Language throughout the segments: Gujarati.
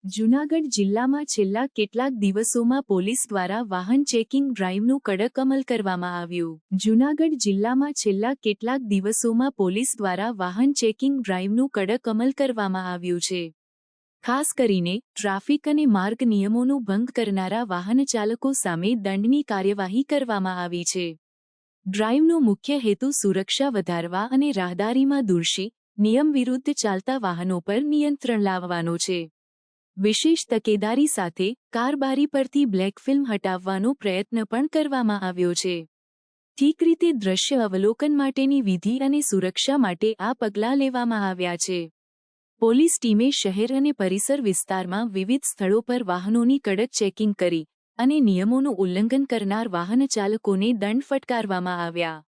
જૂનાગઢ જિલ્લામાં છેલ્લા કેટલાક દિવસોમાં પોલીસ દ્વારા વાહન ચેકિંગ ડ્રાઇવનું કડક અમલ કરવામાં આવ્યું. જૂનાગઢ જિલ્લામાં છેલ્લા કેટલાક દિવસોમાં પોલીસ દ્વારા વાહન ચેકિંગ ડ્રાઇવનું કડક અમલ કરવામાં આવ્યું છે. ખાસ કરીને ટ્રાફિક અને માર્ગ નિયમોનો ભંગ કરનારા વાહન ચાલકો સામે દંડની કાર્યવાહી કરવામાં આવી છે. ડ્રાઇવનો મુખ્ય હેતુ સુરક્ષા વધારવા અને રાહદારીમાં દૂષિત, નિયમ વિરુદ્ધ ચાલતા વાહનો પર નિયંત્રણ લાવવાનો છે. વિશેષ તકેદારી સાથે કારબારી પરથી બ્લેક ફિલ્મ હટાવવાનો પ્રયત્ન પણ કરવામાં આવ્યો છે. ઠીક રીતે દ્રશ્ય અવલોકન માટેની વિધિ અને સુરક્ષા માટે આ પગલાં લેવામાં આવ્યા છે. પોલીસ ટીમે શહેર અને પરિસર વિસ્તારમાં વિવિધ સ્થળો પર વાહનોની કડક ચેકિંગ કરી અને નિયમોનું ઉલ્લંઘન કરનાર વાહન ચાલકોને દંડ ફટકારવામાં આવ્યા.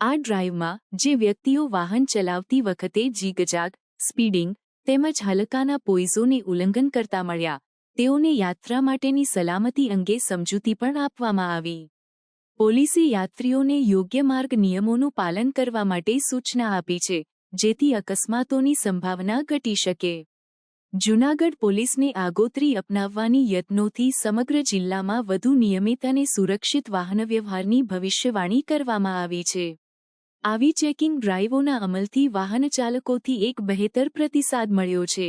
આ ડ્રાઇવમાં જે વ્યક્તિઓ વાહન ચલાવતી વખતે જીગજાગ, સ્પીડિંગ તેમજ હલકાના પોઈઝોને ઉલ્લંઘન કરતા મળ્યા, તેઓને યાત્રા માટેની સલામતી અંગે સમજૂતી પણ આપવામાં આવી. પોલીસે યાત્રીઓને યોગ્ય માર્ગ નિયમોનું પાલન કરવા માટે સૂચના આપી છે, જેથી અકસ્માતોની સંભાવના ઘટી શકે. જૂનાગઢ પોલીસને આગોતરી અપનાવવાની યત્નોથી સમગ્ર જિલ્લામાં વધુ નિયમિત અને સુરક્ષિત વાહનવ્યવહારની ભવિષ્યવાણી કરવામાં આવી છે. આવી ચેકિંગ ડ્રાઇવોના અમલથી વાહન ચાલકોથી એક બહેતર પ્રતિસાદ મળ્યો છે.